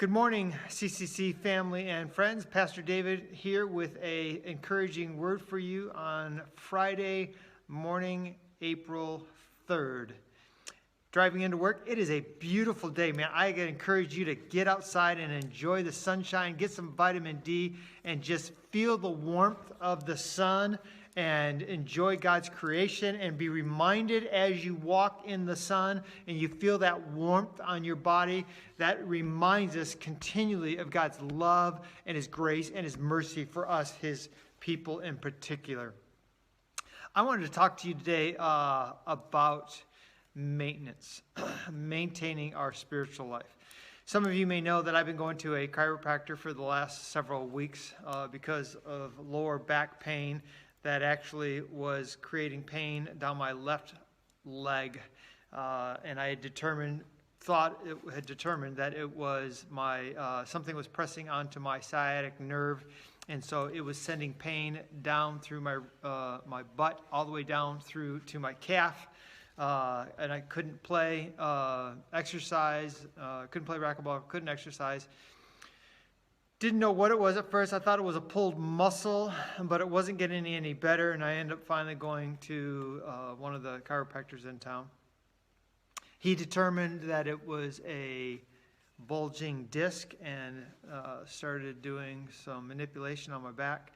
Good morning, CCC family and friends. Pastor David here with an encouraging word for you on Friday morning, April 3rd. Driving into work, it is a beautiful day, man. I encourage you to get outside and enjoy the sunshine, get some vitamin D, and just feel the warmth of the sun and enjoy God's creation and be reminded as you walk in the sun and you feel that warmth on your body. That reminds us continually of God's love and His grace and His mercy for us, His people in particular. I wanted to talk to you today about maintenance, maintaining our spiritual life. Some of you may know that I've been going to a chiropractor for the last several weeks because of lower back pain that actually was creating pain down my left leg. And I had thought that it was something was pressing onto my sciatic nerve. And so it was sending pain down through my butt, all the way down through to my calf. And I couldn't play exercise, couldn't play racquetball, couldn't exercise. Didn't know what it was at first. I thought it was a pulled muscle, but it wasn't getting any better, and I ended up finally going to one of the chiropractors in town. He determined that it was a bulging disc and started doing some manipulation on my back.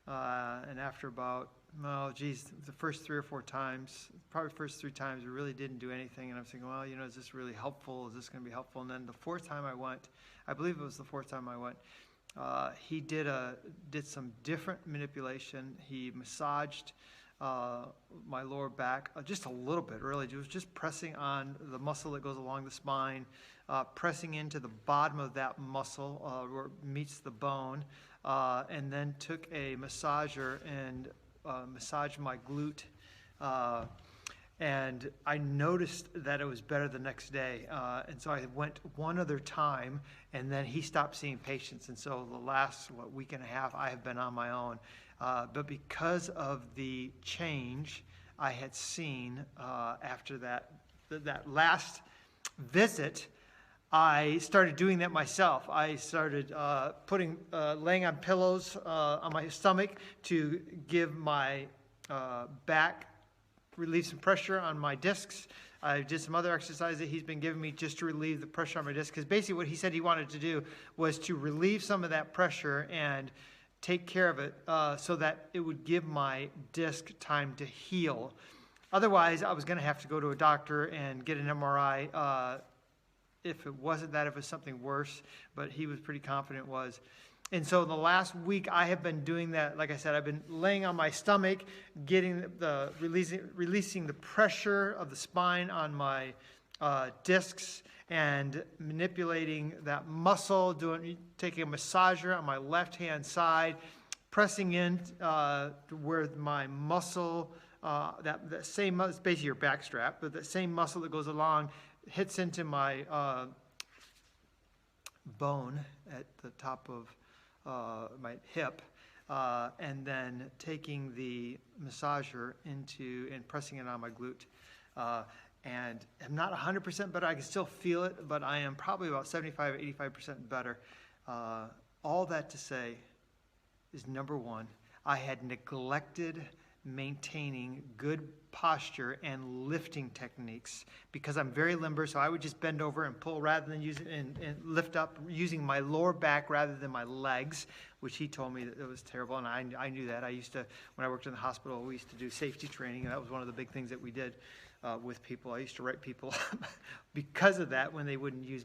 And after about, the first 3 or 4 times, probably first 3 times, it really didn't do anything. And I'm thinking, is this really helpful? Is this going to be helpful? And then the 4th time I went, I believe it was the 4th time I went, he did some different manipulation. He massaged my lower back just a little bit, really. It was just pressing on the muscle that goes along the spine, pressing into the bottom of that muscle where it meets the bone, and then took a massager and massaged my glute. And I noticed that it was better the next day. And so I went one other time, and then he stopped seeing patients. And so the last week and a half, I have been on my own. But because of the change I had seen after that last visit, I started doing that myself. I started laying on pillows on my stomach to give my back, relieve some pressure on my discs. I did some other exercises that he's been giving me just to relieve the pressure on my discs. Because basically what he said he wanted to do was to relieve some of that pressure and take care of it so that it would give my disc time to heal. Otherwise, I was going to have to go to a doctor and get an MRI if it wasn't that, if it was something worse. But he was pretty confident it was. And so the last week I have been doing that. Like I said, I've been laying on my stomach, releasing the pressure of the spine on my discs and manipulating that muscle, taking a massager on my left-hand side, pressing in to where my muscle, that same muscle, it's basically your back strap, but that same muscle that goes along hits into my bone at the top of my hip, and then taking the massager and pressing it on my glute. And I'm not 100% better. I can still feel it, but I am probably about 75 or 85% better. All that to say is, number one, I had neglected maintaining good posture and lifting techniques because I'm very limber, so I would just bend over and pull rather than use it and lift up using my lower back rather than my legs, which he told me that it was terrible, and I knew that. I used to, when I worked in the hospital, we used to do safety training, and that was one of the big things that we did with people. I used to write people because of that when they wouldn't use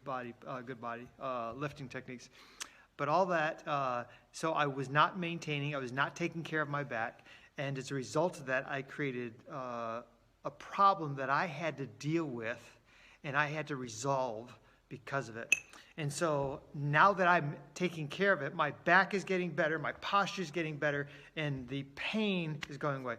good body lifting techniques. But all that, so I was not maintaining, I was not taking care of my back. And as a result of that, I created a problem that I had to deal with and I had to resolve because of it. And so now that I'm taking care of it, my back is getting better, my posture is getting better, and the pain is going away.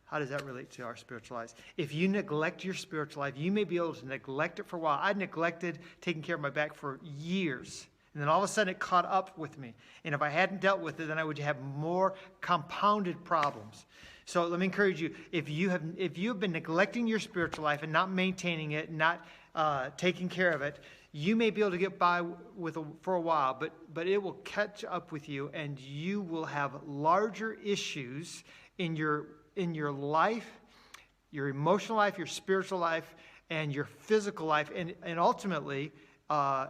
How does that relate to our spiritual lives? If you neglect your spiritual life, you may be able to neglect it for a while. I neglected taking care of my back for years. And then all of a sudden it caught up with me. And if I hadn't dealt with it, then I would have more compounded problems. So let me encourage you, if you have been neglecting your spiritual life and not maintaining it, not taking care of it, You may be able to get by for a while, but it will catch up with you, and you will have larger issues in your life, your emotional life, your spiritual life, and your physical life, and ultimately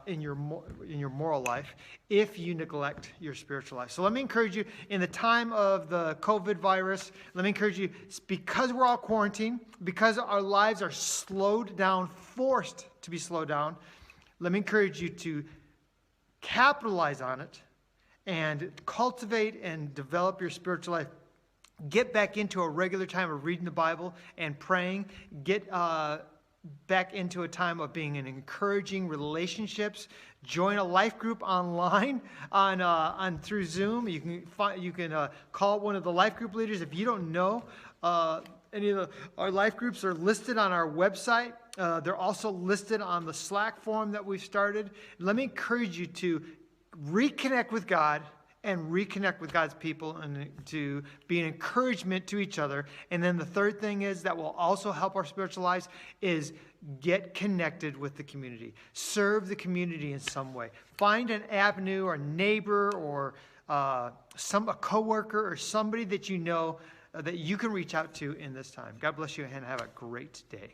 in your moral life, if you neglect your spiritual life. So let me encourage you, in the time of the COVID virus, let me encourage you, because we're all quarantined, because our lives are slowed down, forced to be slowed down, let me encourage you to capitalize on it and cultivate and develop your spiritual life. Get back into a regular time of reading the Bible and praying. Get back into a time of being in encouraging relationships. Join a life group online on through Zoom. You can call one of the life group leaders. If you don't know, any of our life groups are listed on our website. They're also listed on the Slack forum that we've started. Let me encourage you to reconnect with God and reconnect with God's people, and to be an encouragement to each other. And then the third thing is that will also help our spiritual lives is get connected with the community. Serve the community in some way. Find an avenue or neighbor or a coworker or somebody that you know that you can reach out to in this time. God bless you and have a great day.